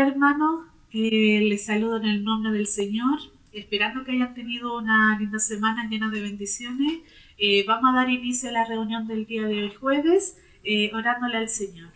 Hola hermanos, les saludo en el nombre del Señor, esperando que hayan tenido una linda semana llena de bendiciones. Vamos a dar inicio a la reunión del día de hoy jueves, orándole al Señor.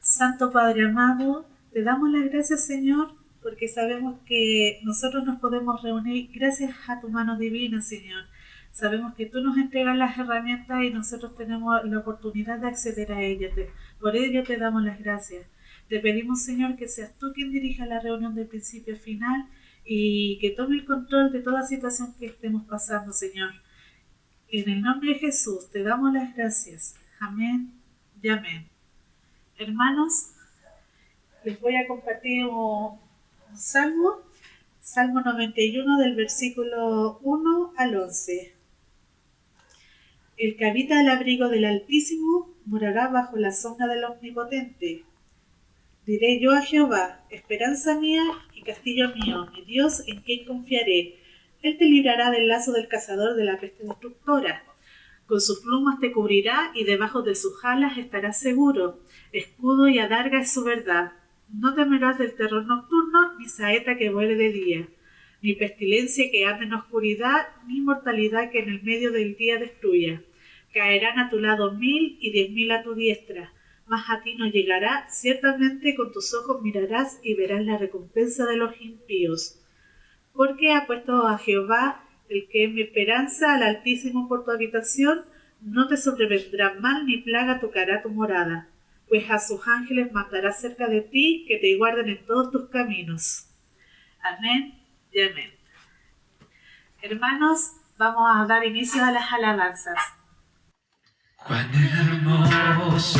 Santo Padre amado, te damos las gracias Señor, porque sabemos que nosotros nos podemos reunir gracias a tu mano divina Señor. Sabemos que tú nos entregas las herramientas y nosotros tenemos la oportunidad de acceder a ellas. Por ello te damos las gracias. Te pedimos, Señor, que seas tú quien dirija la reunión del principio al final y que tome el control de toda situación que estemos pasando, Señor. En el nombre de Jesús te damos las gracias. Amén y amén. Hermanos, les voy a compartir un salmo, Salmo 91 del versículo 1 al 11. El que habita al abrigo del Altísimo morará bajo la sombra del Omnipotente. Diré yo a Jehová, esperanza mía y castillo mío, mi Dios en quien confiaré. Él te librará del lazo del cazador, de la peste destructora. Con sus plumas te cubrirá y debajo de sus alas estarás seguro. Escudo y adarga es su verdad. No temerás del terror nocturno, ni saeta que vuele de día, ni pestilencia que ande en oscuridad, ni mortalidad que en el medio del día destruya. Caerán a tu lado 1000 y 10.000 a tu diestra, mas a ti no llegará. Ciertamente con tus ojos mirarás y verás la recompensa de los impíos. Porque ha puesto a Jehová, el que es mi esperanza, al Altísimo por tu habitación. No te sobrevendrá mal ni plaga tocará tu morada, pues a sus ángeles mandará cerca de ti, que te guarden en todos tus caminos. Amén y amén. Hermanos, vamos a dar inicio a las alabanzas. Cuán hermoso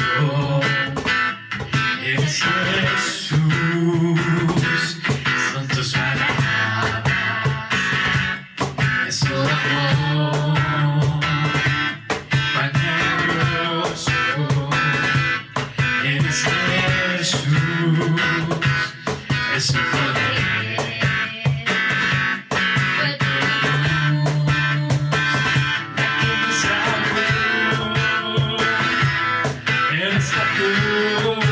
eres Jesús, son tus palabras, es tu amor. Cuán hermoso eres Jesús, es tu poder, fue tu luz, la que me salvó. Eres la cruz,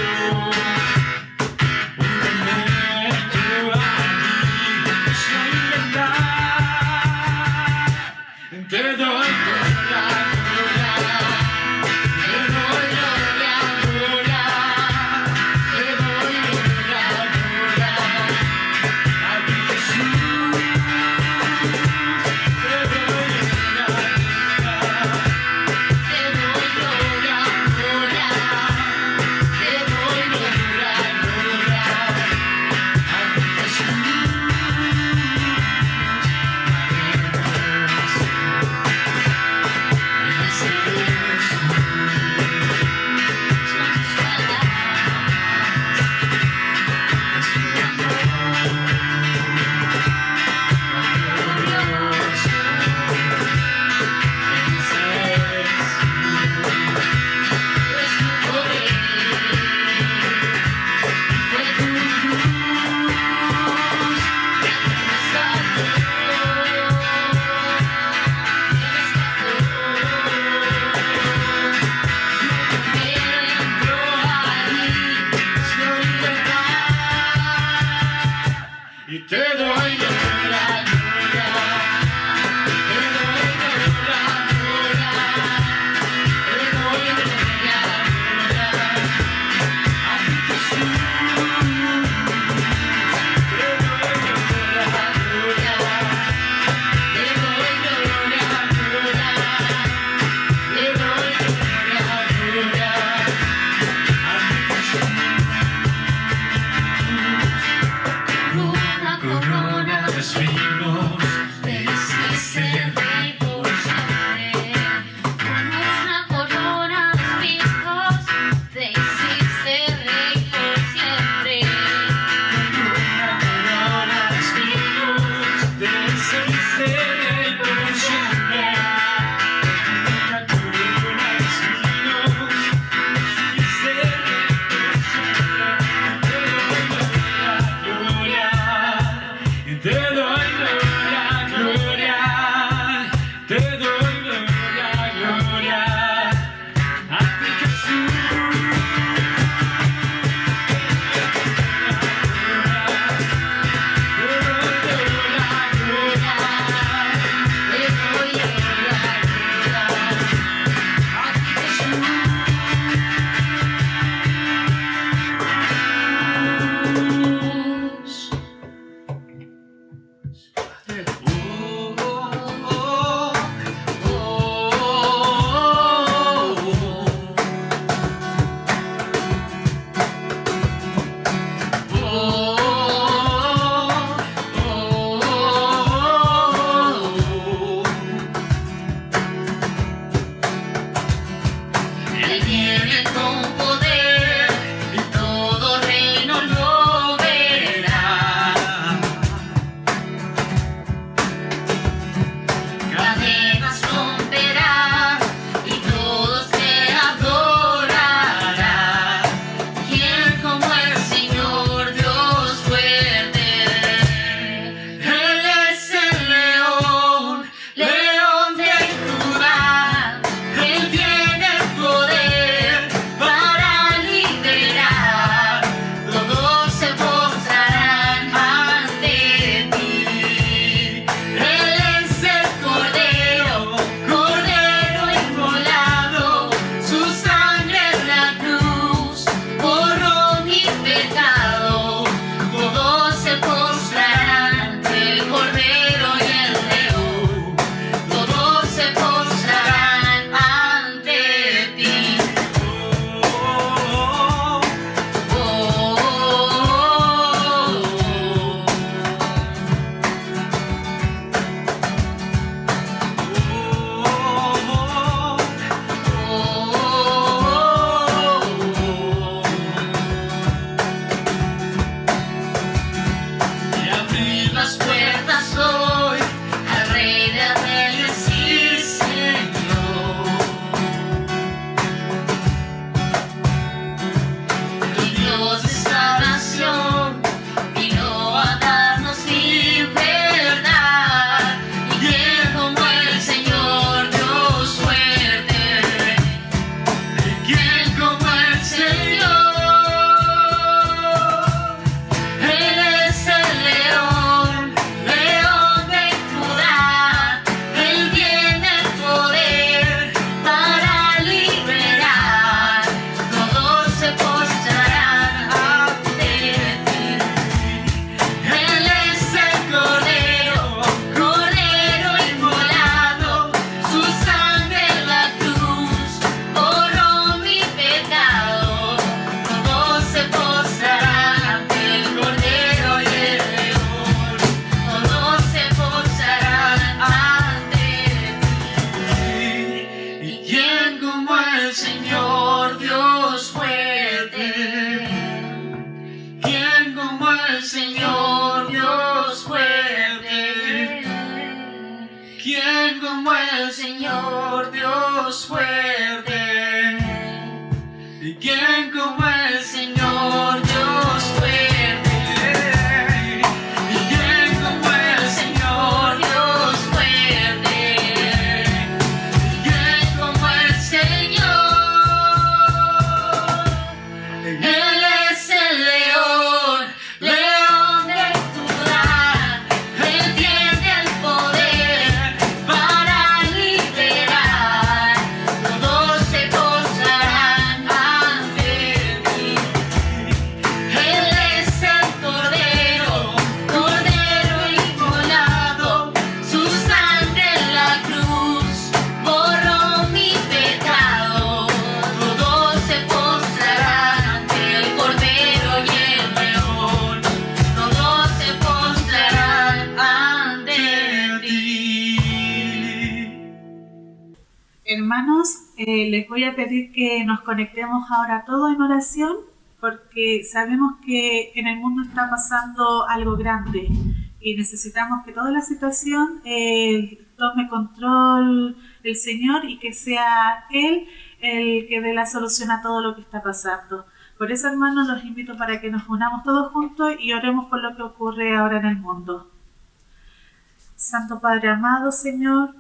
viene con poder y todo reino lo verá. Cadenas romperá y todos te adorará. ¿Quién como el Señor Dios fuerte? Él es el león, león de Judá. Él tiene el poder para liberar. Todos se postrarán ante ti. Él es el Cordero, Cordero inmolado. Su sangre en la cruz borró mi pecado. Todos se postrarán ante el Cordero y el León. Todos se postrarán ante ti. Y abrir las puertas hoy al Rey de Reyes y Señor. El Dios de esta nación vino a darnos libertad. Y quién como el Señor Dios fuerte. ¿Quién como el Señor? Él es el león, león de Judá. Él tiene el poder para liberar. Todos se postrarán ante ti. Él es el Cordero, Cordero inmolado. Su sangre en la cruz borró mi pecado. Todos se postrarán ante el Cordero y el León. Todos se postrarán ante ti. ¿Y quién como el Señor Dios fuerte? ¿Quién como el Señor Dios fuerte? ¿Quién como el Señor Dios fuerte? ¿Y quién como el Señor Dios fuerte? ¿Y quién como el Señor Dios fuerte? ¿Y quién como el Señor? Él es el león, león de Judá. Él tiene el poder para liberar. Todos se postrarán ante ti. Él es el Cordero, Cordero inmolado. Su sangre en la cruz borró mi pecado. Todos se postrarán ante el Cordero y el León. Todos se postrarán ante ti. Hermanos, les voy a pedir que nos conectemos ahora todos en oración, porque sabemos que en el mundo está pasando algo grande y necesitamos que toda la situación tome control el Señor y que sea Él el que dé la solución a todo lo que está pasando. Por eso, hermanos, los invito para que nos unamos todos juntos y oremos por lo que ocurre ahora en el mundo. Santo Padre amado, Señor,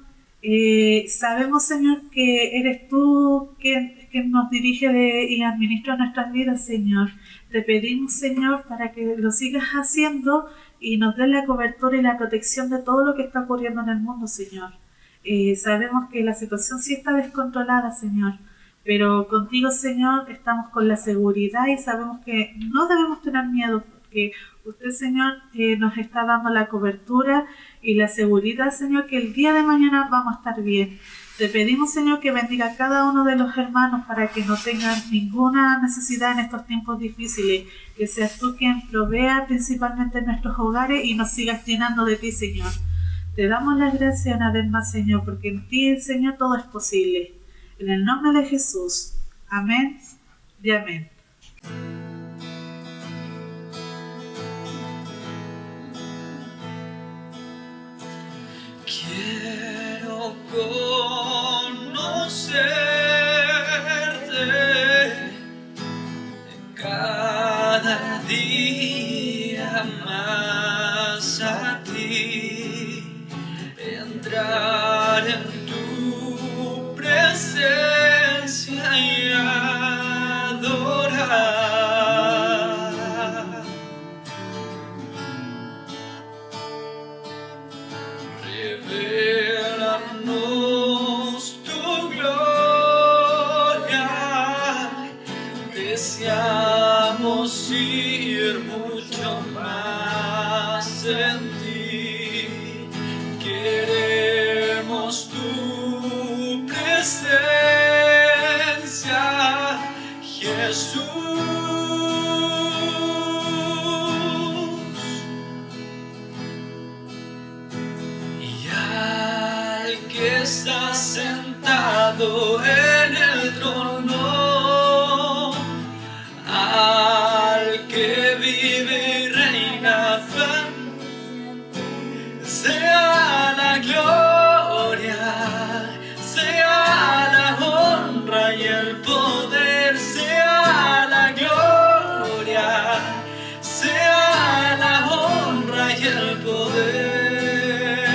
sabemos, Señor, que eres tú quien nos dirige y administra nuestras vidas, Señor. Te pedimos, Señor, para que lo sigas haciendo y nos des la cobertura y la protección de todo lo que está ocurriendo en el mundo, Señor. Sabemos que la situación sí está descontrolada, Señor, pero contigo, Señor, estamos con la seguridad y sabemos que no debemos tener miedo, porque usted, Señor, nos está dando la cobertura y la seguridad, Señor, que el día de mañana vamos a estar bien. Te pedimos, Señor, que bendiga a cada uno de los hermanos para que no tengan ninguna necesidad en estos tiempos difíciles. Que seas tú quien provea principalmente en nuestros hogares y nos sigas llenando de ti, Señor. Te damos las gracias una vez más, Señor, porque en ti, Señor, todo es posible. En el nombre de Jesús. Amén y amén. Quiero conocerte cada día más a ti, entrar en tu presencia y adorar. Revélanos tu gloria, deseamos ir mucho más en ti, queremos tu presencia, Jesús. Y al que está sentado en el trono, al que vive y reina, sea la gloria, sea la honra y el poder, sea la gloria, sea la honra y el poder.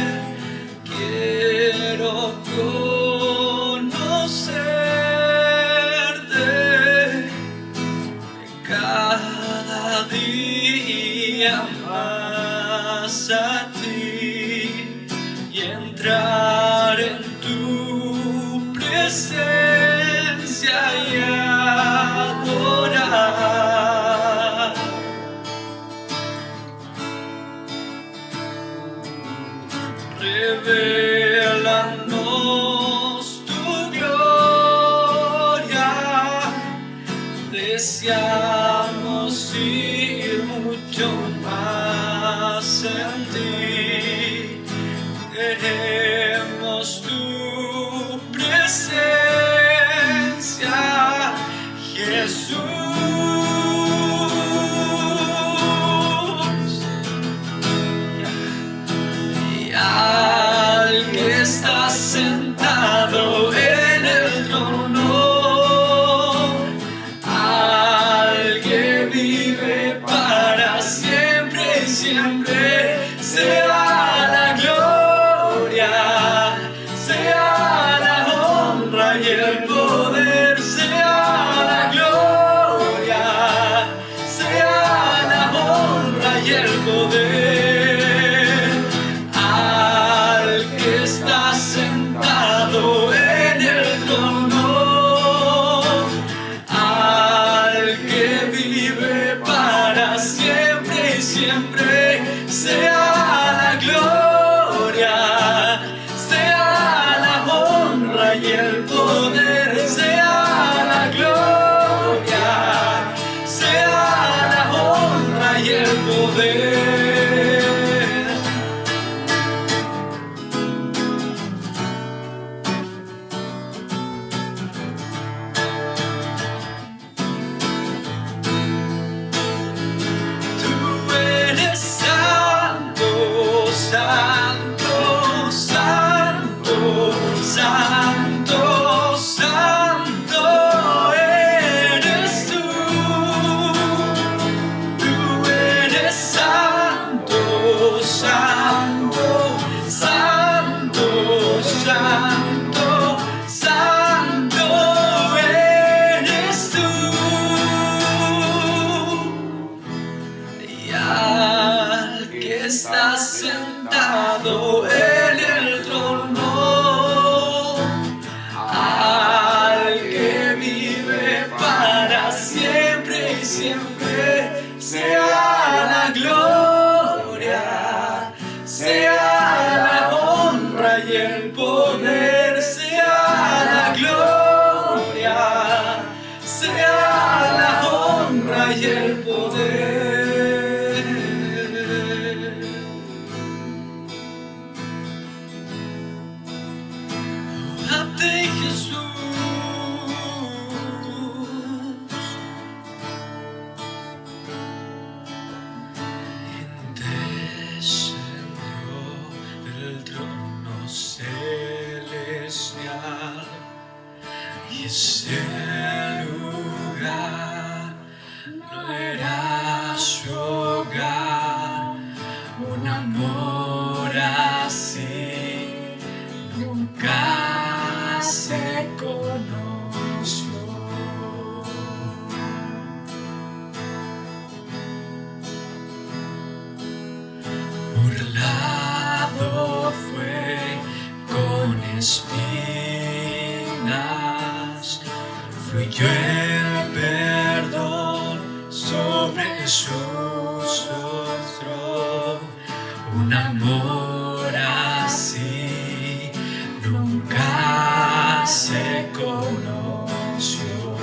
Quiero conocerte cada día más a ti y entrar en tu presencia y adorar. Revélanos tu gloria, deseamos ir mucho más en ti, queremos tu presencia, Jesús. Y al que está sentado en el trono, al que vive para siempre y siempre, sea la gloria, sea la honra y el poder, sea la gloria, sea la honra y el poder. Al que está sentado en el trono, al que vive para siempre y siempre, sea la gloria, sea la honra y el poder, sea la gloria, sea la honra y el poder. Tú eres santo, santo, santo, santo. y ese lugar no era su hogar. Un amor así nunca se conoció. Burlado fue con espinas, fluyó el perdón sobre su rostro. Un amor así nunca se conoció.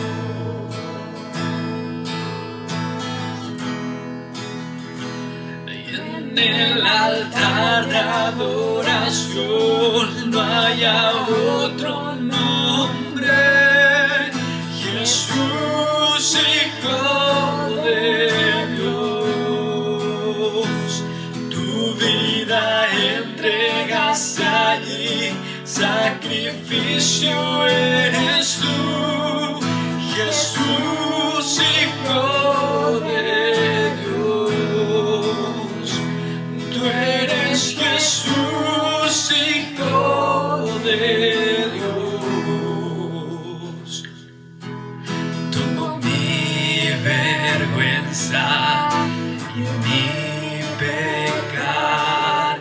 Y en el altar de adoración no haya otro nombre. Jesús, Hijo de Dios, tu vida entregas allí, sacrificio eres tú. Jesús, Hijo de Dios, tú eres Jesús, Hijo de Dios. Tomo mi vergüenza y mi pecar,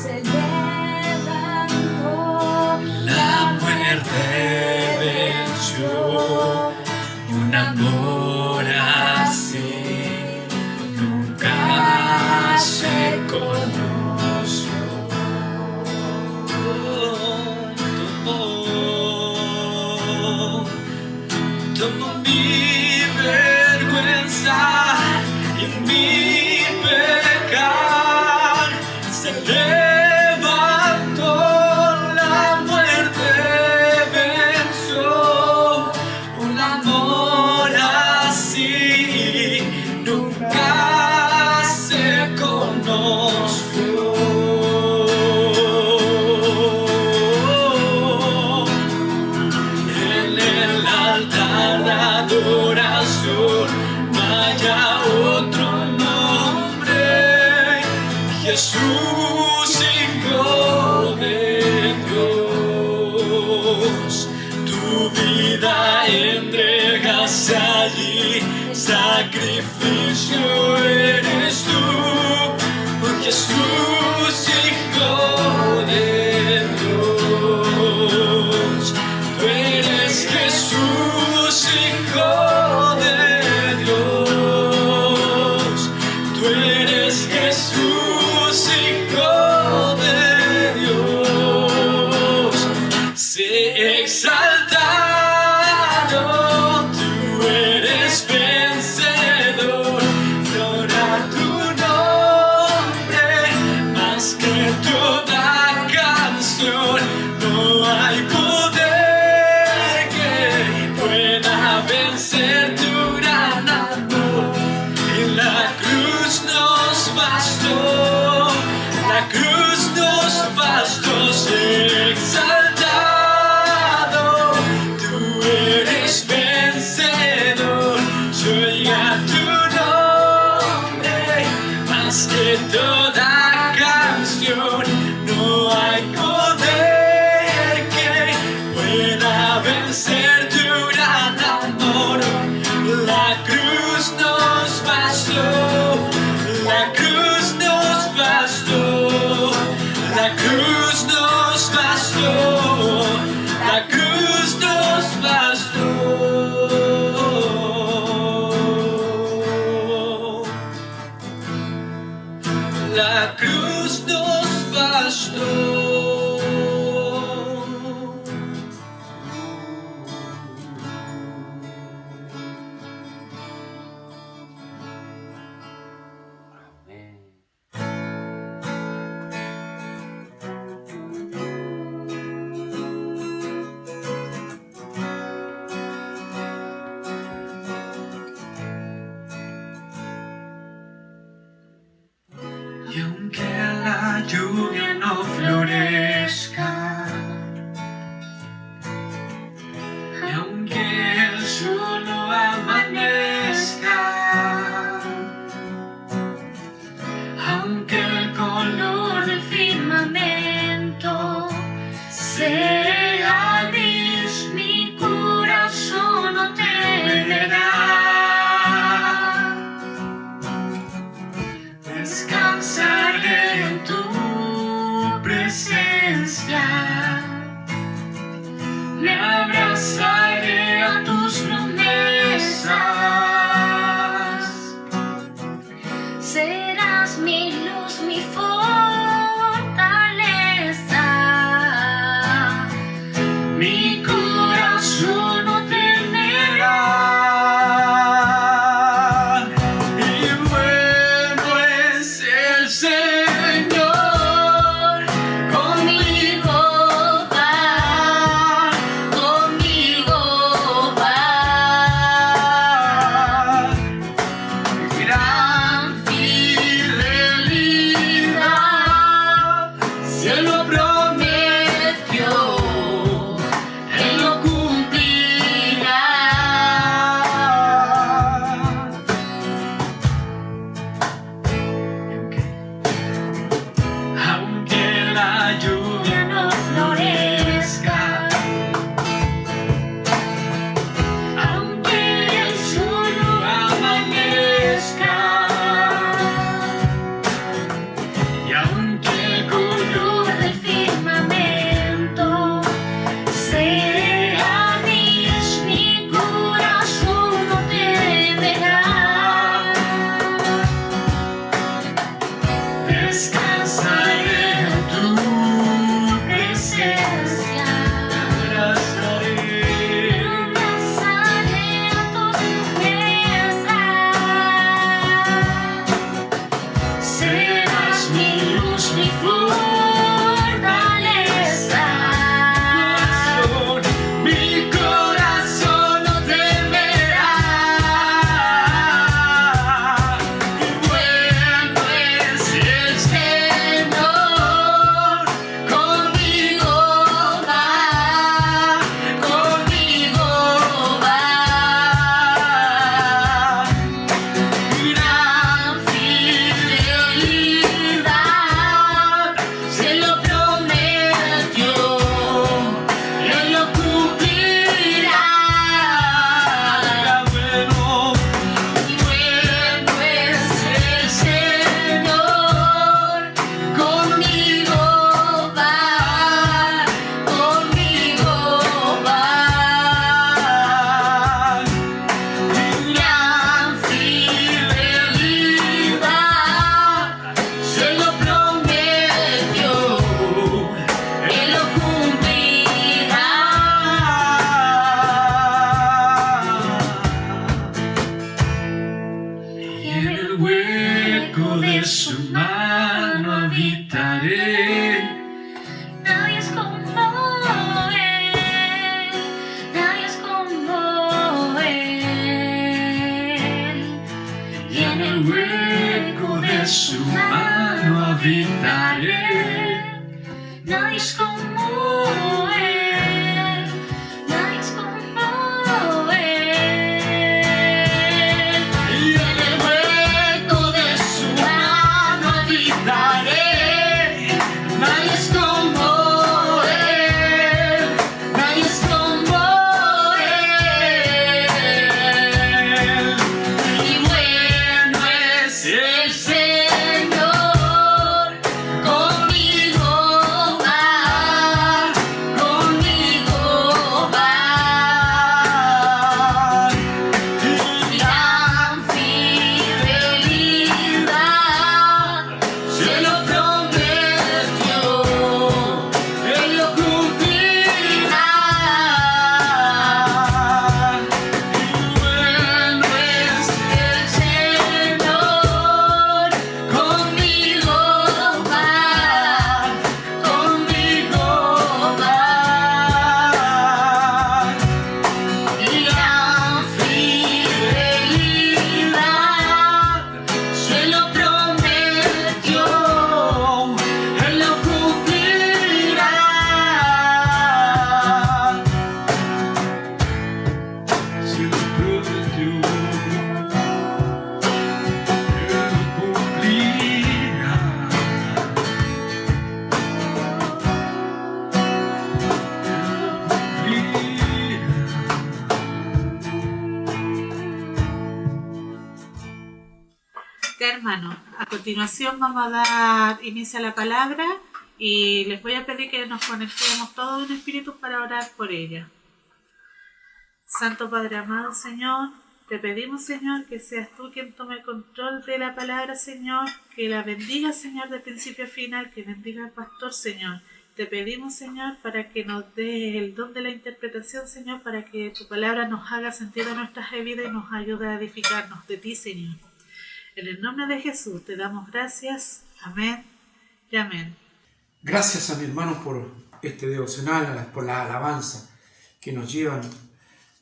Se levantó la muerte venció. Un amor así nunca se conoció. Tomo mi vergüenza y mi pecar, se levantó, la muerte venció. Un amor así nunca se conoció. En el altar de adoración no haya otro nombre. Jesús, Hijo de Dios, tu vida entregas allí, sacrificio eres tú. Oh, Jesús, Hijo de Dios, tú eres Jesús, Hijo de Dios, tú eres Jesús, Hijo de Dios. Sé exaltado, tú eres vencedor. Flora tu nombre, más que toda canción. No hay poder que pueda vencer tu gran amor. Y la cruz nos bastó, la cruz nos bastó. Sé exaltado, tú eres vencedor. Soy a tu nombre, más que toda canción. No hay poder que pueda vencer tu gran amor. La cruz nos bastó, la cruz nos bastó, la cruz nos bastó, la cruz nos bastó. La cruz nos bastó. Y aunque la lluvia no florezca, y evitaré. Nadie es como Él, nadie es como Él. Y en el hueco de su mano habitaré. Nadie es como Él, nadie es como Él. Y bueno es el Señor, conmigo va, conmigo va. Gran fidelidad, se lo prometió, Él lo cumplirá. Y bueno es el Señor, conmigo va, conmigo va. Gran fidelidad, se lo prometió, Él lo cumplirá. Se lo prometió, Él lo cumplirá. Ya, hermano, a continuación vamos a dar inicio a la palabra y les voy a pedir que nos conectemos todos en espíritu para orar por ella. Santo Padre amado, Señor, te pedimos, Señor, que seas tú quien tome el control de la palabra, Señor, que la bendiga, Señor, de principio a final, que bendiga al pastor, Señor. Te pedimos, Señor, para que nos des el don de la interpretación, Señor, para que tu palabra nos haga sentido en nuestras vidas y nos ayude a edificarnos de ti, Señor. En el nombre de Jesús te damos gracias. Amén y amén. Gracias a mi hermano por este devocional, por la alabanza que nos llevan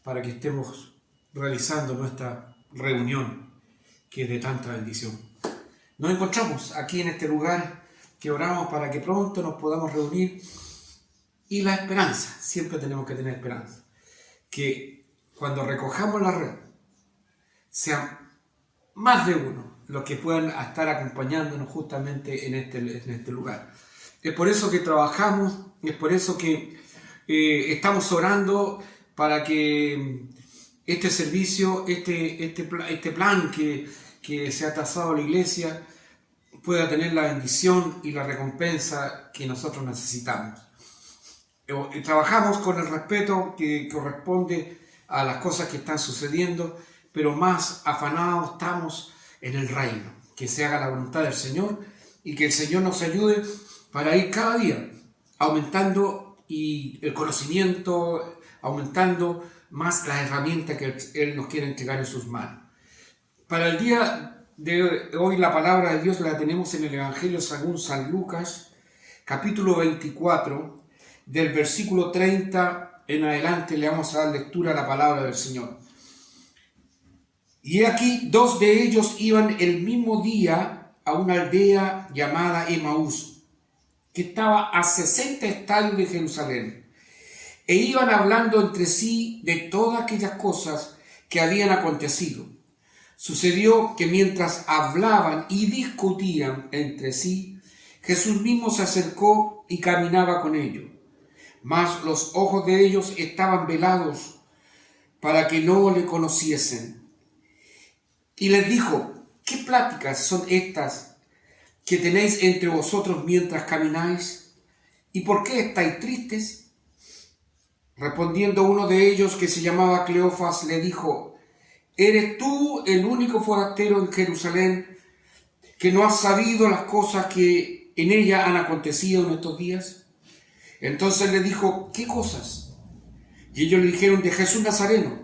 para que estemos realizando nuestra reunión que es de tanta bendición. Nos encontramos aquí en este lugar que oramos para que pronto nos podamos reunir y la esperanza, siempre tenemos que tener esperanza, que cuando recojamos la red sean más de uno los que puedan estar acompañándonos justamente en este lugar. Es por eso que trabajamos, es por eso que estamos orando para que este servicio, este plan que se ha trazado a la iglesia pueda tener la bendición y la recompensa que nosotros necesitamos. Trabajamos con el respeto que corresponde a las cosas que están sucediendo, pero más afanados estamos en el reino, que se haga la voluntad del Señor y que el Señor nos ayude para ir cada día aumentando y el conocimiento, aumentando más las herramientas que Él nos quiere entregar en sus manos. Para el día de hoy la palabra de Dios la tenemos en el Evangelio según San Lucas, capítulo 24, del versículo 30 en adelante le vamos a dar lectura a la palabra del Señor. Y he aquí, 2 de ellos iban el mismo día a una aldea llamada Emaús, que estaba a 60 estadios de Jerusalén, e iban hablando entre sí de todas aquellas cosas que habían acontecido. Sucedió que mientras hablaban y discutían entre sí, Jesús mismo se acercó y caminaba con ellos, mas los ojos de ellos estaban velados para que no le conociesen. Y les dijo: ¿qué pláticas son estas que tenéis entre vosotros mientras camináis? ¿Y por qué estáis tristes? Respondiendo uno de ellos, que se llamaba Cleofas, le dijo: ¿eres tú el único forastero en Jerusalén que no has sabido las cosas que en ella han acontecido en estos días? Entonces le dijo: ¿qué cosas? Y ellos le dijeron: de Jesús Nazareno,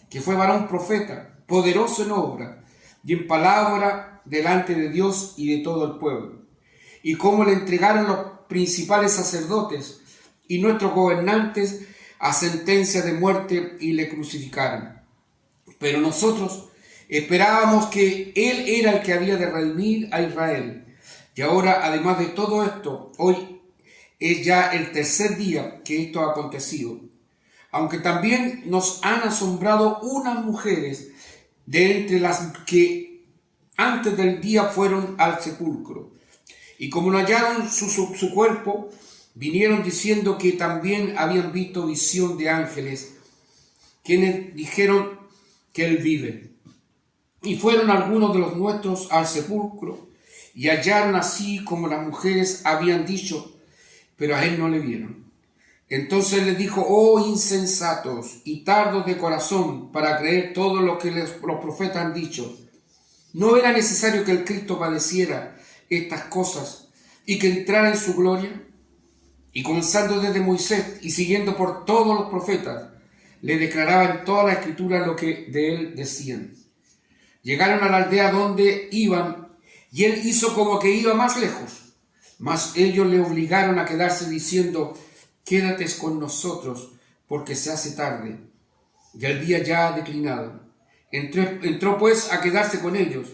que fue varón profeta, poderoso en obra y en palabra delante de Dios y de todo el pueblo, y cómo le entregaron los principales sacerdotes y nuestros gobernantes a sentencia de muerte y le crucificaron. Pero nosotros esperábamos que Él era el que había de redimir a Israel. Y ahora, además de todo esto, hoy es ya el tercer día que esto ha acontecido. Aunque también nos han asombrado unas mujeres de entre las que antes del día fueron al sepulcro. Y como no hallaron su cuerpo, vinieron diciendo que también habían visto visión de ángeles, quienes dijeron que él vive. Y fueron algunos de los nuestros al sepulcro, y hallaron así como las mujeres habían dicho, pero a él no le vieron. Entonces les dijo: oh insensatos y tardos de corazón para creer todo lo que los profetas han dicho. ¿No era necesario que el Cristo padeciera estas cosas y que entrara en su gloria? Y comenzando desde Moisés y siguiendo por todos los profetas, le declaraba en toda la escritura lo que de él decían. Llegaron a la aldea donde iban, y él hizo como que iba más lejos. Mas ellos le obligaron a quedarse diciendo: quédate con nosotros, porque se hace tarde, y el día ya ha declinado. Entró pues a quedarse con ellos,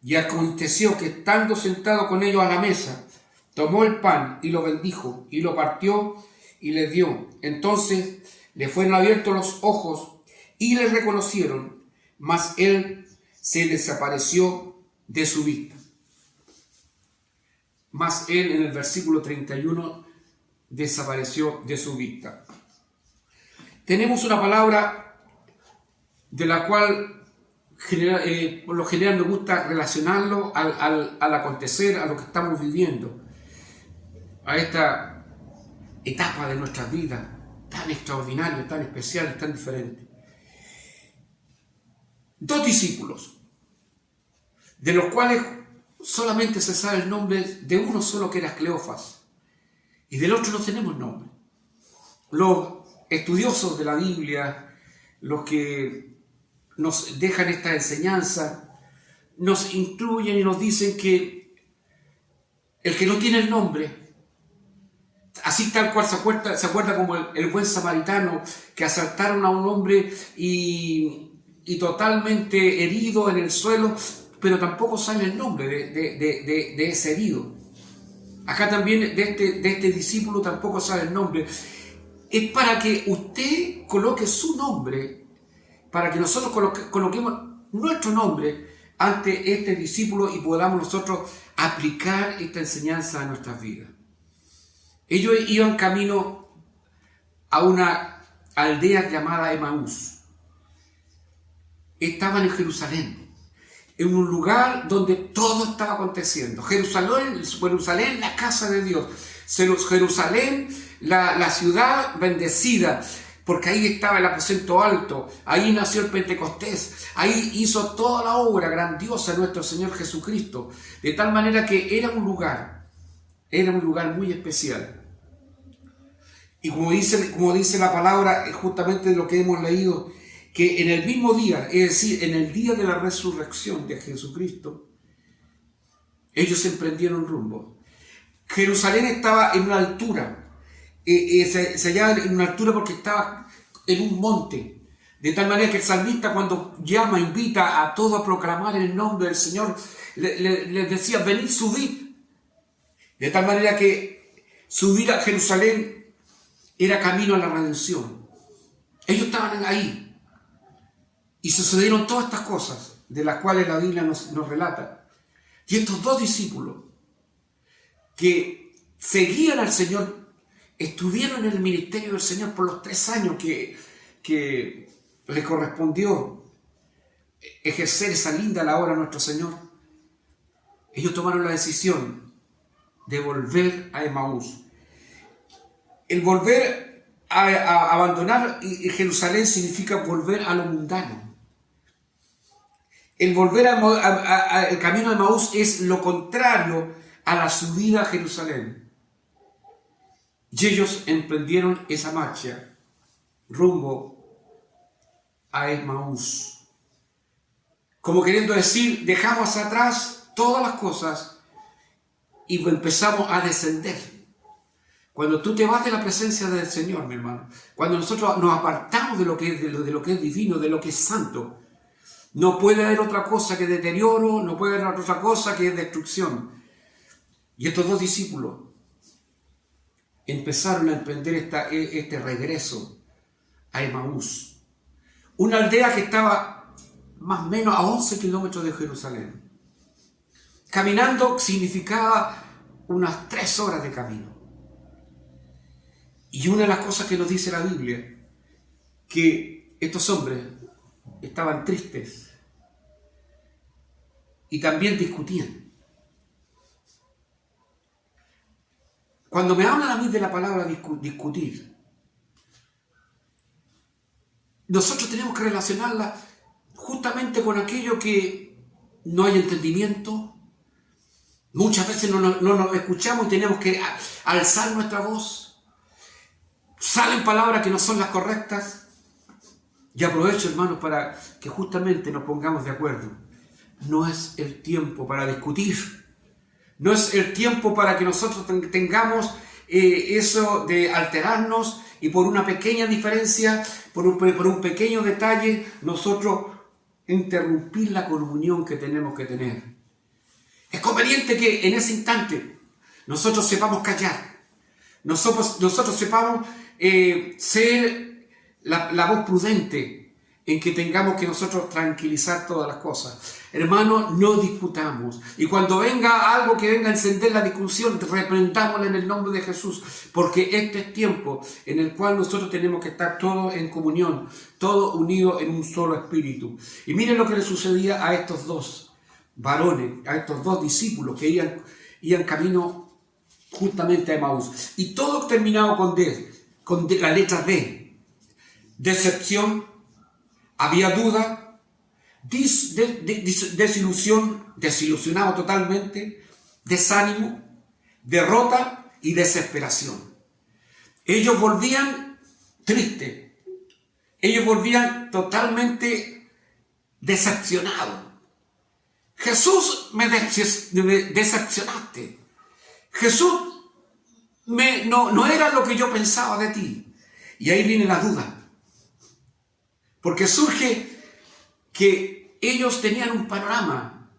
y aconteció que estando sentado con ellos a la mesa, tomó el pan y lo bendijo, y lo partió y les dio. Entonces le fueron abiertos los ojos y le reconocieron, mas él se desapareció de su vista. Mas él, en el versículo 31, desapareció de su vista. Tenemos una palabra de la cual por lo general me gusta relacionarlo al acontecer, a lo que estamos viviendo, a esta etapa de nuestras vidas tan extraordinaria, tan especial, tan diferente. Dos discípulos, de los cuales solamente se sabe el nombre de uno solo, que era Cleofas, y del otro no tenemos nombre. Los estudiosos de la Biblia, los que nos dejan esta enseñanza, nos instruyen y nos dicen que el que no tiene el nombre, así tal cual se acuerda como el buen samaritano que asaltaron a un hombre y totalmente herido en el suelo, pero tampoco sale el nombre de ese herido. Acá también de este discípulo tampoco sale el nombre. Es para que usted coloque su nombre, para que nosotros coloquemos nuestro nombre ante este discípulo y podamos nosotros aplicar esta enseñanza a nuestras vidas. Ellos iban camino a una aldea llamada Emaús. Estaban en Jerusalén, en un lugar donde todo estaba aconteciendo. Jerusalén, la casa de Dios. Jerusalén, la ciudad bendecida, porque ahí estaba el aposento alto, ahí nació el Pentecostés, ahí hizo toda la obra grandiosa nuestro Señor Jesucristo, de tal manera que era un lugar muy especial. Y como dice la palabra, justamente de lo que hemos leído, que en el mismo día, es decir, en el día de la resurrección de Jesucristo, ellos emprendieron rumbo. Jerusalén estaba en una altura, se hallaba en una altura porque estaba en un monte, de tal manera que el salmista, cuando invita a todos a proclamar el nombre del Señor, les decía: venid, subid. De tal manera que subir a Jerusalén era camino a la redención. Ellos estaban ahí. Y sucedieron todas estas cosas, de las cuales la Biblia nos relata. Y estos dos discípulos, que seguían al Señor, estuvieron en el ministerio del Señor por los 3 años que les correspondió ejercer esa linda labor a nuestro Señor. Ellos tomaron la decisión de volver a Emaús. El volver a abandonar Jerusalén significa volver a lo mundano. El volver el camino de Emaús es lo contrario a la subida a Jerusalén. Y ellos emprendieron esa marcha rumbo a Emaús, como queriendo decir: dejamos atrás todas las cosas y empezamos a descender. Cuando tú te vas de la presencia del Señor, mi hermano, cuando nosotros nos apartamos de lo que es divino, de lo que es santo, no puede haber otra cosa que deterioro, no puede haber otra cosa que destrucción. Y estos dos discípulos empezaron a emprender este regreso a Emaús, una aldea que estaba más o menos a 11 kilómetros de Jerusalén. Caminando significaba unas 3 horas de camino. Y una de las cosas que nos dice la Biblia, que estos hombres estaban tristes y también discutían. Cuando me hablan a mí de la palabra discutir, nosotros tenemos que relacionarla justamente con aquello que no hay entendimiento. Muchas veces no nos escuchamos y tenemos que alzar nuestra voz. Salen palabras que no son las correctas. Y aprovecho, hermanos, para que justamente nos pongamos de acuerdo. No es el tiempo para discutir. No es el tiempo para que nosotros tengamos eso de alterarnos y por una pequeña diferencia, por un pequeño detalle, nosotros interrumpir la comunión que tenemos que tener. Es conveniente que en ese instante nosotros sepamos callar, nosotros sepamos ser la voz prudente en que tengamos que nosotros tranquilizar todas las cosas. Hermanos, no discutamos. Y cuando venga algo que venga a encender la discusión, reprendámosla en el nombre de Jesús. Porque este es tiempo en el cual nosotros tenemos que estar todos en comunión, todos unidos en un solo espíritu. Y miren lo que le sucedía a estos dos varones, a estos dos discípulos que iban camino justamente a Emaús. Y todo terminado con la letra D. Decepción, había duda, desilusión, desilusionado totalmente, desánimo, derrota y desesperación. Ellos volvían tristes, ellos volvían totalmente decepcionados. Jesús, me decepcionaste. Jesús, no era lo que yo pensaba de ti. Y ahí viene la duda. Porque surge que ellos tenían un panorama.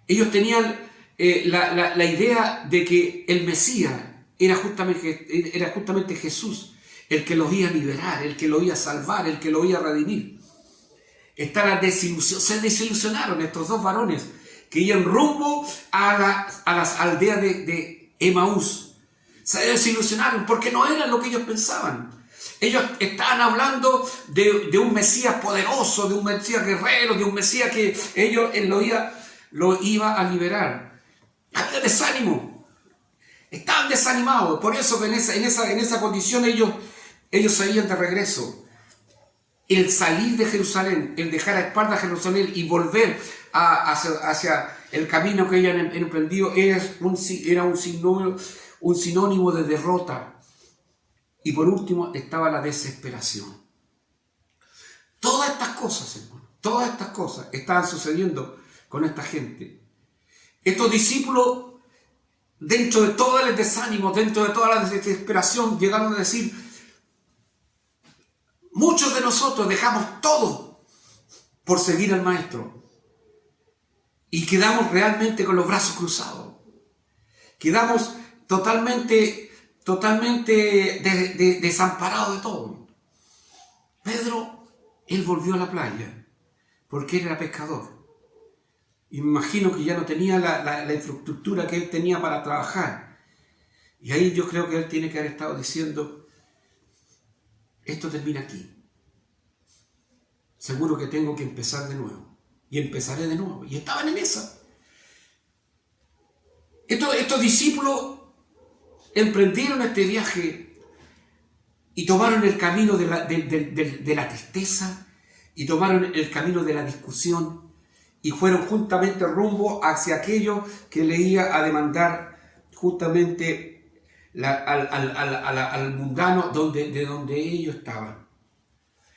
Ellos tenían la idea de que el Mesías era justamente Jesús, el que los iba a liberar, el que los iba a salvar, el que los iba a redimir. Está la desilusión. Se desilusionaron estos dos varones que iban rumbo a las aldeas de Emaús. Se desilusionaron porque no eran lo que ellos pensaban. Ellos estaban hablando de un Mesías poderoso, de un Mesías guerrero, de un Mesías que él lo iba a liberar. Había desánimo. Estaban desanimados. Por eso en esa condición ellos se iban de regreso. El salir de Jerusalén, el dejar a espaldas Jerusalén y volver hacia el camino que ellos han emprendido era un sinónimo de derrota. Y por último estaba la desesperación. Todas estas cosas, hermano, todas estas cosas estaban sucediendo con esta gente. Estos discípulos, dentro de todo el desánimo, dentro de toda la desesperación, llegaron a decir: muchos de nosotros dejamos todo por seguir al Maestro. Y quedamos realmente con los brazos cruzados. Quedamos totalmente desamparado de todo. Pedro, él volvió a la playa porque él era pescador. Y me imagino que ya no tenía la infraestructura que él tenía para trabajar. Y ahí yo creo que él tiene que haber estado diciendo: esto termina aquí. Seguro que tengo que empezar de nuevo. Y empezaré de nuevo. Y estaban en esa. Estos discípulos emprendieron este viaje y tomaron el camino de la tristeza y tomaron el camino de la discusión y fueron justamente rumbo hacia aquello que le iba a demandar justamente al mundano de donde ellos estaban.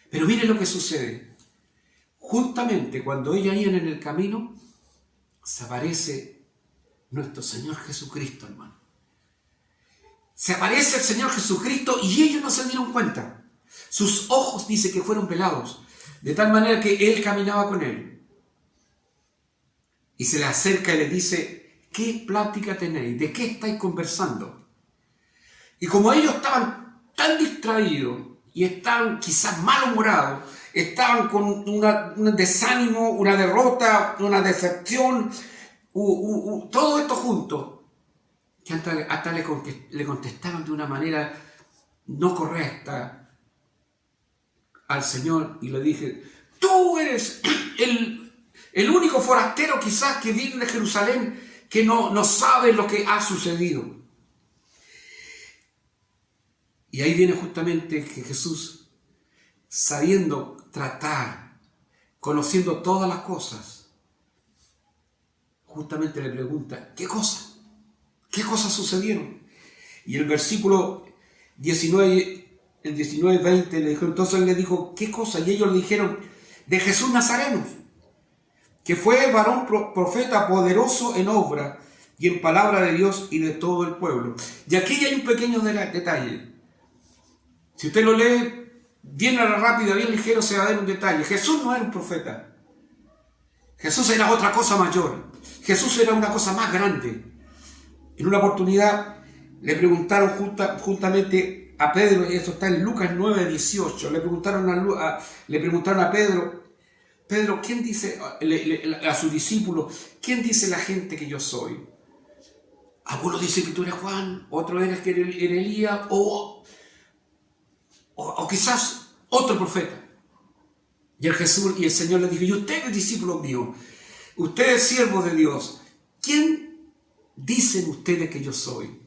Pero miren lo que sucede. Justamente cuando ellos iban en el camino, se aparece nuestro Señor Jesucristo, hermano. Se aparece el Señor Jesucristo y ellos no se dieron cuenta. Sus ojos, dice que fueron velados, de tal manera que Él caminaba con él. Y se le acerca y le dice: ¿qué plática tenéis? ¿De qué estáis conversando? Y como ellos estaban tan distraídos y estaban quizás malhumorados, estaban con un desánimo, una derrota, una decepción, todo esto junto, que hasta le contestaron de una manera no correcta al Señor y le dije, tú eres el único forastero quizás que viene de Jerusalén que no sabe lo que ha sucedido. Y ahí viene justamente que Jesús, sabiendo tratar, conociendo todas las cosas, justamente le pregunta, ¿qué cosa? ¿Qué cosas sucedieron? Y el versículo 19, el 19-20 le dijo, entonces le dijo, ¿qué cosa? Y ellos le dijeron, de Jesús Nazareno, que fue varón profeta poderoso en obra y en palabra de Dios y de todo el pueblo. Y aquí hay un pequeño detalle. Si usted lo lee bien a la rápida, bien ligero, se va a ver un detalle. Jesús no era un profeta. Jesús era otra cosa mayor. Jesús era una cosa más grande. En una oportunidad le preguntaron justamente a Pedro, y eso está en Lucas 9:18, le preguntaron a Pedro, Pedro, ¿quién dice a sus discípulos, quién dice la gente que yo soy? Algunos dicen que tú eres Juan, otros eres que eres Elías, o quizás otro profeta. Y el Señor le dijo, y ustedes, discípulos míos, ustedes, siervos de Dios, ¿quién dicen ustedes que yo soy?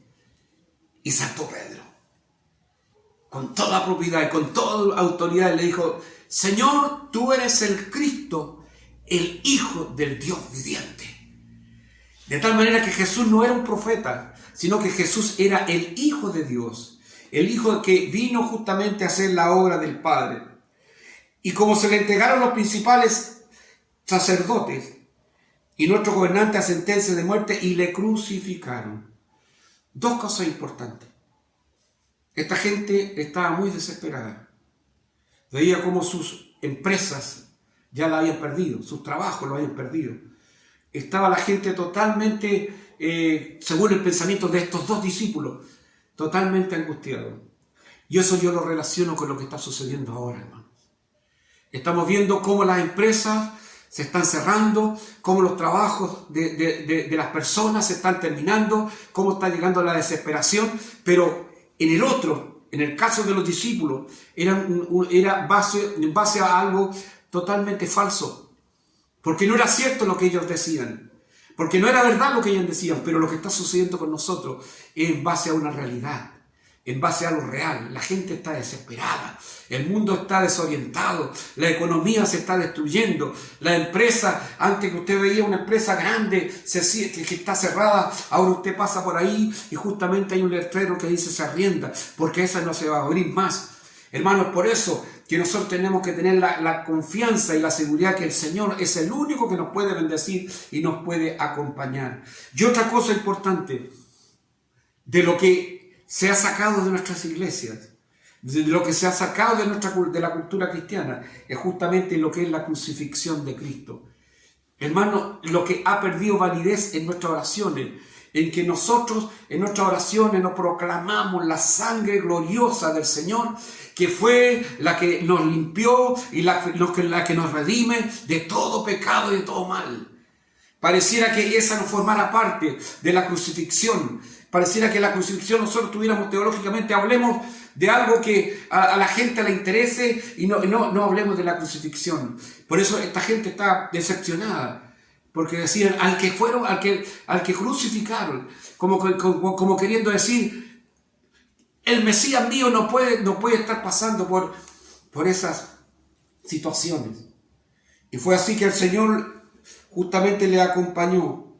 Y saltó Pedro, con toda propiedad y con toda autoridad, le dijo, Señor, tú eres el Cristo, el Hijo del Dios viviente. De tal manera que Jesús no era un profeta, sino que Jesús era el Hijo de Dios. El Hijo que vino justamente a hacer la obra del Padre. Y como se le entregaron los principales sacerdotes y nuestros gobernantes a sentencia de muerte y le crucificaron. Dos cosas importantes. Esta gente estaba muy desesperada. Veía como sus empresas ya la habían perdido, sus trabajos lo habían perdido. Estaba la gente totalmente, según el pensamiento de estos dos discípulos, totalmente angustiado. Y eso yo lo relaciono con lo que está sucediendo ahora, hermanos. Estamos viendo cómo las empresas se están cerrando, cómo los trabajos de las personas se están terminando, cómo está llegando la desesperación, pero en el caso de los discípulos, era en base a algo totalmente falso, porque no era cierto lo que ellos decían. Porque no era verdad lo que ellos decían, pero lo que está sucediendo con nosotros es en base a una realidad, en base a lo real. La gente está desesperada, el mundo está desorientado, la economía se está destruyendo, la empresa, antes que usted veía una empresa grande que está cerrada, ahora usted pasa por ahí y justamente hay un letrero que dice se arrienda, porque esa no se va a abrir más. Hermanos, por eso que nosotros tenemos que tener la confianza y la seguridad que el Señor es el único que nos puede bendecir y nos puede acompañar. Y otra cosa importante, de lo que se ha sacado de nuestras iglesias, de lo que se ha sacado de la cultura cristiana, es justamente lo que es la crucifixión de Cristo. Hermano, lo que ha perdido validez en nuestras oraciones, en que nosotros en nuestras oraciones nos proclamamos la sangre gloriosa del Señor, que fue la que nos limpió y la que nos redime de todo pecado y de todo mal. Pareciera que esa no formara parte de la crucifixión. Pareciera que la crucifixión nosotros tuviéramos teológicamente, hablemos de algo que a la gente le interese y no hablemos de la crucifixión. Por eso esta gente está decepcionada. Porque decían, al que crucificaron, como queriendo decir, el Mesías mío no puede estar pasando por esas situaciones. Y fue así que el Señor justamente le acompañó.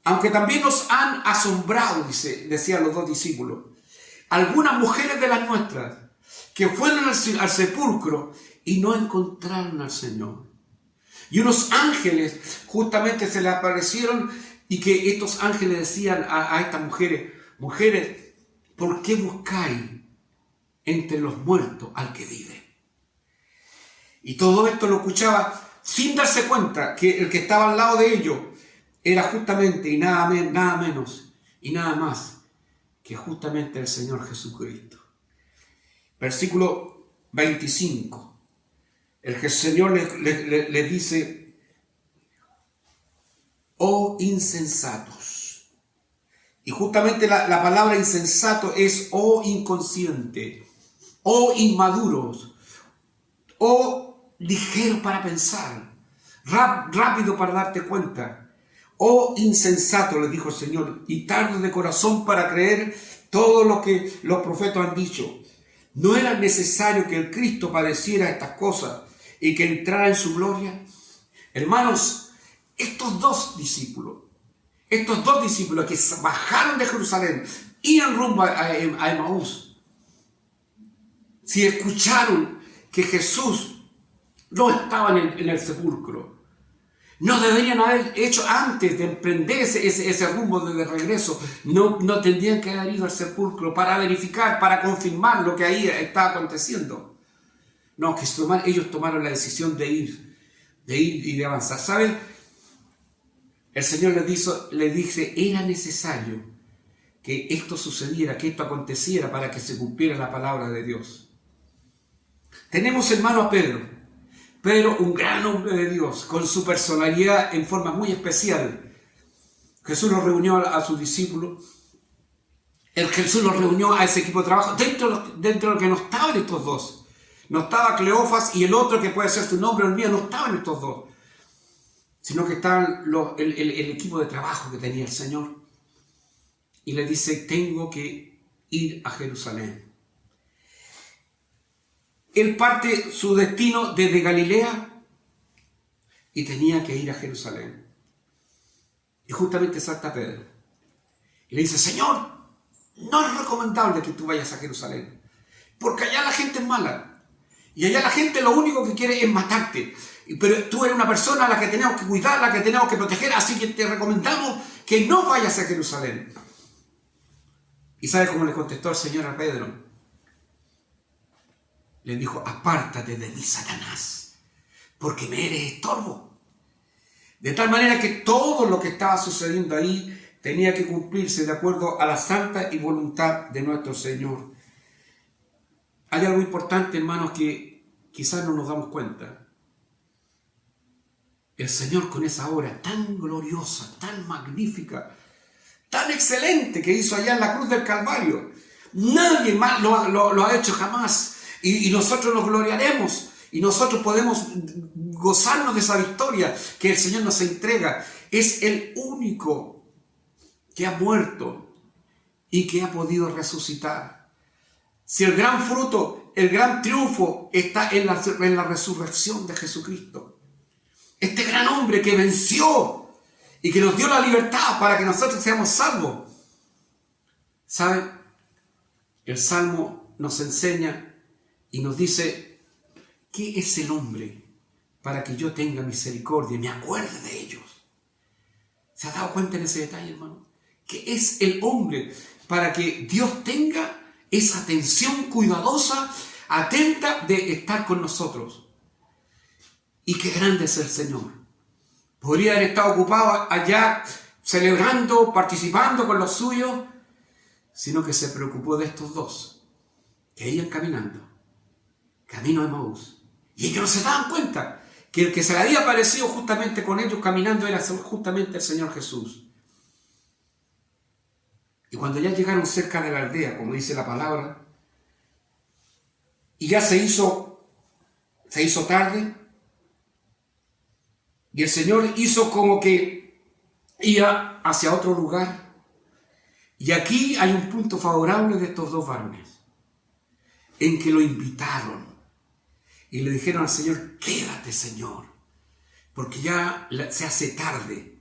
Aunque también nos han asombrado, decían los dos discípulos, algunas mujeres de las nuestras que fueron al sepulcro y no encontraron al Señor. Y unos ángeles justamente se le aparecieron y que estos ángeles decían a estas mujeres, mujeres, ¿por qué buscáis entre los muertos al que vive? Y todo esto lo escuchaba sin darse cuenta que el que estaba al lado de ellos era justamente y nada menos y nada más que justamente el Señor Jesucristo. Versículo 25. El Señor le dice: oh insensatos. Y justamente la palabra insensato es oh inconsciente, oh inmaduros, oh ligero para pensar, rápido para darte cuenta. Oh insensato, le dijo el Señor, y tardo de corazón para creer todo lo que los profetas han dicho. ¿No era necesario que el Cristo padeciera estas cosas y que entrara en su gloria? Hermanos, estos dos discípulos que bajaron de Jerusalén, iban rumbo a Emaús, si escucharon que Jesús no estaba en el sepulcro, no deberían haber hecho antes de emprender ese rumbo de regreso. No tendrían que haber ido al sepulcro para verificar, para confirmar lo que ahí estaba aconteciendo. No, que ellos tomaron la decisión de ir y de avanzar. ¿Saben? El Señor les dice, era necesario que esto sucediera, que esto aconteciera para que se cumpliera la palabra de Dios. Tenemos, hermano, a Pedro, un gran hombre de Dios, con su personalidad en forma muy especial. Jesús los reunió a sus discípulos. Jesús los reunió a ese equipo de trabajo, dentro de lo que no estaban estos dos. No estaba Cleofas y el otro que puede ser su nombre o el mío, no estaban estos dos. Sino que estaban el equipo de trabajo que tenía el Señor. Y le dice, tengo que ir a Jerusalén. Él parte su destino desde Galilea y tenía que ir a Jerusalén. Y justamente salta Pedro. Y le dice, Señor, no es recomendable que tú vayas a Jerusalén, porque allá la gente es mala. Y allá la gente lo único que quiere es matarte. Pero tú eres una persona a la que tenemos que cuidar, a la que tenemos que proteger, así que te recomendamos que no vayas a Jerusalén. ¿Y sabe cómo le contestó el Señor a Pedro? Le dijo, apártate de mí, Satanás, porque me eres estorbo. De tal manera que todo lo que estaba sucediendo ahí tenía que cumplirse de acuerdo a la santa y voluntad de nuestro Señor. Hay algo importante, hermanos, que quizás no nos damos cuenta. El Señor, con esa obra tan gloriosa, tan magnífica, tan excelente que hizo allá en la cruz del Calvario, nadie más lo ha hecho jamás. Y nosotros nos gloriaremos y nosotros podemos gozarnos de esa victoria que el Señor nos entrega. Es el único que ha muerto y que ha podido resucitar. Si el gran fruto, el gran triunfo está en la resurrección de Jesucristo. Este gran hombre que venció y que nos dio la libertad para que nosotros seamos salvos. ¿Saben? El Salmo nos enseña y nos dice, ¿qué es el hombre para que yo tenga misericordia y me acuerde de ellos? ¿Se ha dado cuenta en ese detalle, hermano? ¿Qué es el hombre para que Dios tenga esa atención cuidadosa, atenta de estar con nosotros? Y qué grande es el Señor. Podría haber estado ocupado allá celebrando, participando con los suyos, sino que se preocupó de estos dos que iban caminando, camino a Emaús. Y ellos no se daban cuenta que el que se le había aparecido justamente con ellos caminando era justamente el Señor Jesús. Y cuando ya llegaron cerca de la aldea, como dice la palabra, y ya se hizo tarde, y el Señor hizo como que iba hacia otro lugar. Y aquí hay un punto favorable de estos dos varones, en que lo invitaron y le dijeron al Señor, quédate, Señor, porque ya se hace tarde.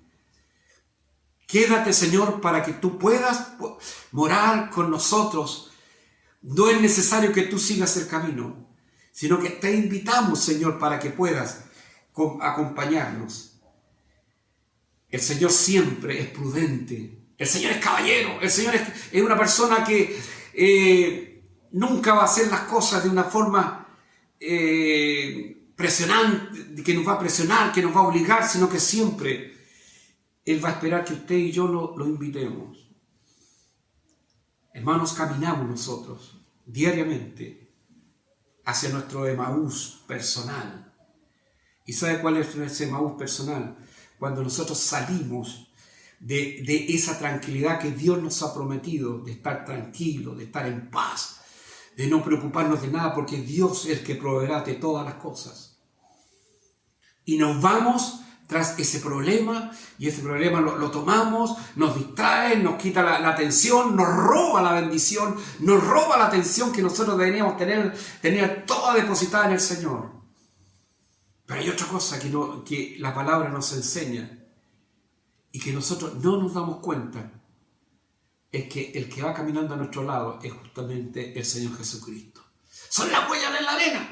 Quédate, Señor, para que tú puedas morar con nosotros. No es necesario que tú sigas el camino, sino que te invitamos, Señor, para que puedas acompañarnos. El Señor siempre es prudente. El Señor es caballero. El Señor es una persona que nunca va a hacer las cosas de una forma presionante, que nos va a presionar, que nos va a obligar, sino que siempre Él va a esperar que usted y yo lo invitemos. Hermanos, caminamos nosotros diariamente hacia nuestro Emaús personal. ¿Y sabe cuál es nuestro Emaús personal? Cuando nosotros salimos de esa tranquilidad que Dios nos ha prometido, de estar tranquilo, de estar en paz, de no preocuparnos de nada, porque Dios es el que proveerá de todas las cosas. Y nos vamos tras ese problema, y ese problema lo tomamos, nos distrae, nos quita la atención, nos roba la bendición, nos roba la atención que nosotros deberíamos tener toda depositada en el Señor. Pero hay otra cosa que la palabra nos enseña y que nosotros no nos damos cuenta, es que el que va caminando a nuestro lado es justamente el Señor Jesucristo. Son las huellas en la arena.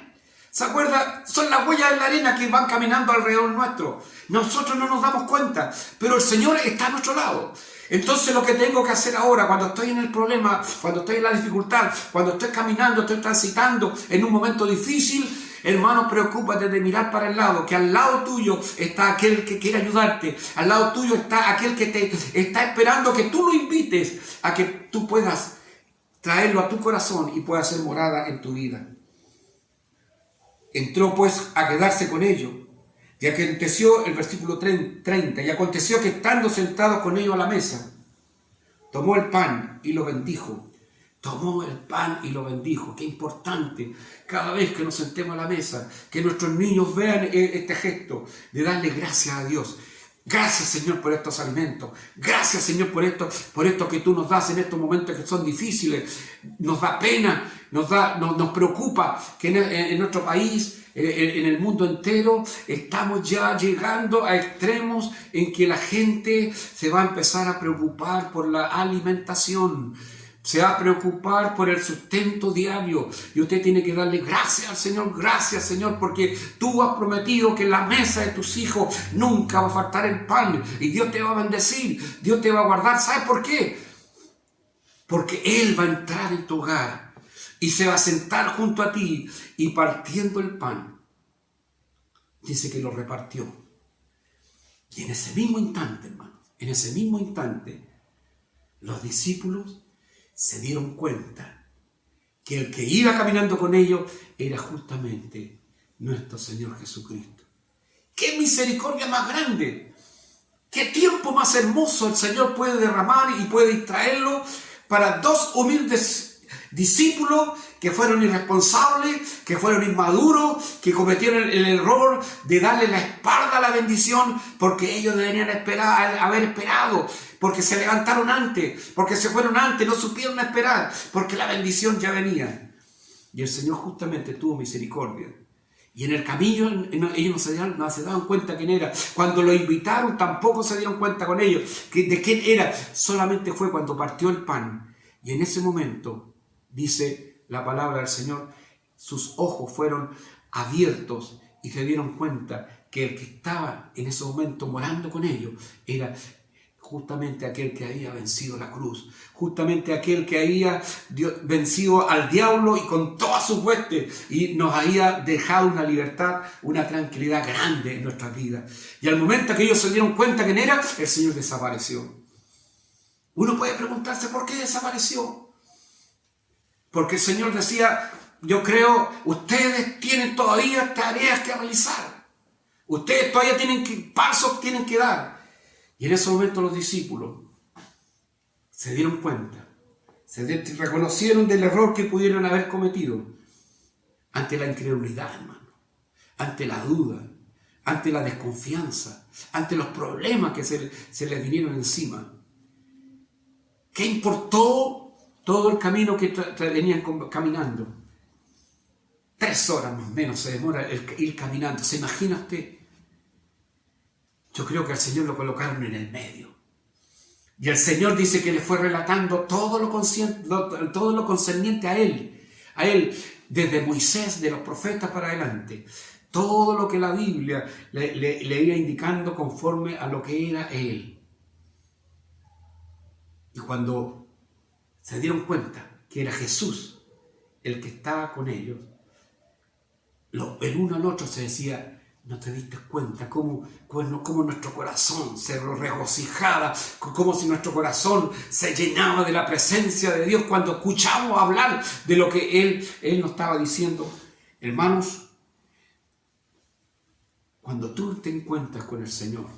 ¿Se acuerda? Son las huellas en la arena que van caminando alrededor nuestro. Nosotros no nos damos cuenta, pero el Señor está a nuestro lado. Entonces lo que tengo que hacer ahora, cuando estoy en el problema, cuando estoy en la dificultad, cuando estoy caminando, estoy transitando en un momento difícil, hermano, preocúpate de mirar para el lado, que al lado tuyo está aquel que quiere ayudarte, al lado tuyo está aquel que te está esperando que tú lo invites a que tú puedas traerlo a tu corazón y pueda ser morada en tu vida. Entró pues a quedarse con ellos, y aconteció, el versículo 30, y aconteció que estando sentado con ellos a la mesa, tomó el pan y lo bendijo. Tomó el pan y lo bendijo. Qué importante, cada vez que nos sentemos a la mesa, que nuestros niños vean este gesto de darle gracias a Dios. Gracias, Señor, por estos alimentos. Gracias, Señor, por esto que tú nos das en estos momentos que son difíciles. Nos da pena, nos preocupa que en nuestro país, en el mundo entero, estamos ya llegando a extremos en que la gente se va a empezar a preocupar por la alimentación. Se va a preocupar por el sustento diario. Y usted tiene que darle gracias al Señor. Gracias, Señor, porque tú has prometido que en la mesa de tus hijos nunca va a faltar el pan. Y Dios te va a bendecir. Dios te va a guardar. ¿Sabes por qué? Porque Él va a entrar en tu hogar y se va a sentar junto a ti y partiendo el pan, dice que lo repartió. Y en ese mismo instante, hermano, en ese mismo instante, los discípulos se dieron cuenta que el que iba caminando con ellos era justamente nuestro Señor Jesucristo. ¡Qué misericordia más grande! ¡Qué tiempo más hermoso el Señor puede derramar y puede distraerlo para dos humildes discípulos que fueron irresponsables, que fueron inmaduros, que cometieron el error de darle la espalda a la bendición porque ellos deberían haber esperado, porque se levantaron antes, porque se fueron antes, no supieron esperar, porque la bendición ya venía. Y el Señor justamente tuvo misericordia. Y en el camino ellos no se daban cuenta quién era. Cuando lo invitaron tampoco se dieron cuenta con ellos de quién era. Solamente fue cuando partió el pan. Y en ese momento, dice la palabra del Señor, sus ojos fueron abiertos y se dieron cuenta que el que estaba en ese momento morando con ellos era justamente aquel que había vencido la cruz, justamente aquel que había vencido al diablo y con todas sus huestes y nos había dejado una libertad, una tranquilidad grande en nuestras vidas. Y al momento que ellos se dieron cuenta quién era, el Señor desapareció. Uno puede preguntarse por qué desapareció. Porque el Señor decía, yo creo, ustedes tienen todavía tareas que realizar. Ustedes todavía tienen pasos tienen que dar. Y en ese momento los discípulos se dieron cuenta, reconocieron del error que pudieron haber cometido ante la incredulidad, hermano, ante la duda, ante la desconfianza, ante los problemas que se les vinieron encima. ¿Qué importó todo el camino que venían caminando? 3 horas más o menos se demora el ir caminando. ¿Se imagina usted? Yo creo que al Señor lo colocaron en el medio. Y el Señor dice que le fue relatando todo lo concerniente a Él, desde Moisés, de los profetas para adelante. Todo lo que la Biblia le iba indicando conforme a lo que era Él. Y cuando se dieron cuenta que era Jesús el que estaba con ellos, el uno al otro se decía, ¿No te diste cuenta cómo nuestro corazón se regocijaba, como si nuestro corazón se llenaba de la presencia de Dios cuando escuchamos hablar de lo que Él nos estaba diciendo? Hermanos, cuando tú te encuentras con el Señor,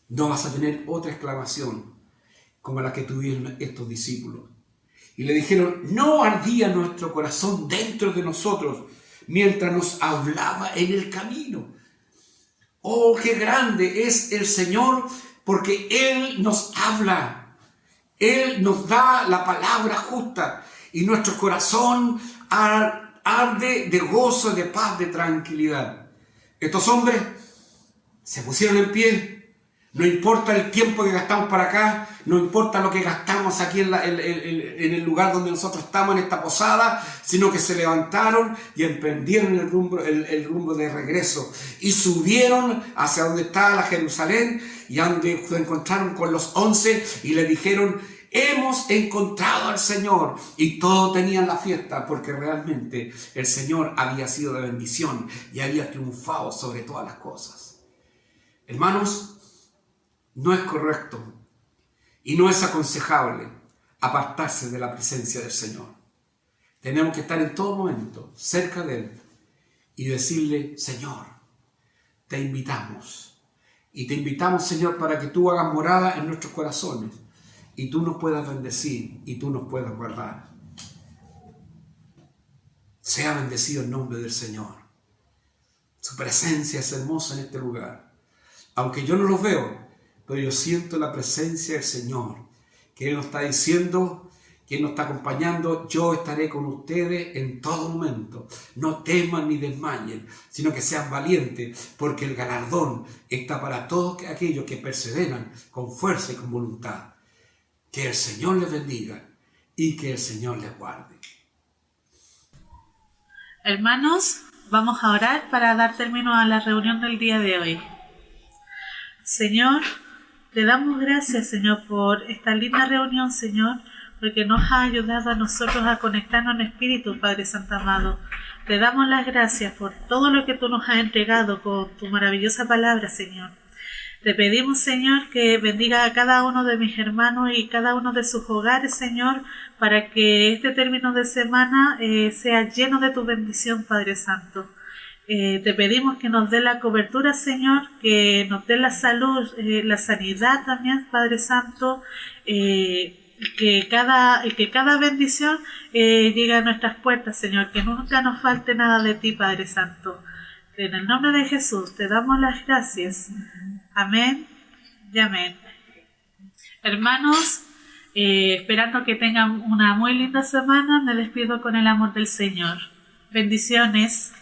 no vas a tener otra exclamación como la que tuvieron estos discípulos. Y le dijeron, no ardía nuestro corazón dentro de nosotros mientras nos hablaba en el camino. Oh, qué grande es el Señor, porque Él nos habla. Él nos da la palabra justa y nuestro corazón arde de gozo, de paz, de tranquilidad. Estos hombres se pusieron en pie. No importa el tiempo que gastamos para acá, no importa lo que gastamos aquí en el lugar donde nosotros estamos, en esta posada, sino que se levantaron y emprendieron el rumbo de regreso y subieron hacia donde estaba la Jerusalén y donde se encontraron con los 11 y le dijeron, hemos encontrado al Señor. Y todos tenían la fiesta porque realmente el Señor había sido de bendición y había triunfado sobre todas las cosas. Hermanos, no es correcto y no es aconsejable apartarse de la presencia del Señor. Tenemos que estar en todo momento cerca de Él y decirle, Señor, te invitamos. Y te invitamos, Señor, para que tú hagas morada en nuestros corazones y tú nos puedas bendecir y tú nos puedas guardar. Sea bendecido el nombre del Señor. Su presencia es hermosa en este lugar. Aunque yo no los veo, pero yo siento la presencia del Señor, que Él nos está diciendo, que Él nos está acompañando, yo estaré con ustedes en todo momento. No teman ni desmayen, sino que sean valientes, porque el galardón está para todos aquellos que perseveran con fuerza y con voluntad. Que el Señor les bendiga y que el Señor les guarde. Hermanos, vamos a orar para dar término a la reunión del día de hoy. Señor, te damos gracias, Señor, por esta linda reunión, Señor, porque nos ha ayudado a nosotros a conectarnos en espíritu, Padre Santo amado. Te damos las gracias por todo lo que tú nos has entregado con tu maravillosa palabra, Señor. Te pedimos, Señor, que bendiga a cada uno de mis hermanos y cada uno de sus hogares, Señor, para que este término de semana sea lleno de tu bendición, Padre Santo. Te pedimos que nos dé la cobertura, Señor, que nos dé la salud, la sanidad también, Padre Santo, que cada bendición llegue a nuestras puertas, Señor, que nunca nos falte nada de ti, Padre Santo. En el nombre de Jesús te damos las gracias. Amén y amén. Hermanos, esperando que tengan una muy linda semana, me despido con el amor del Señor. Bendiciones.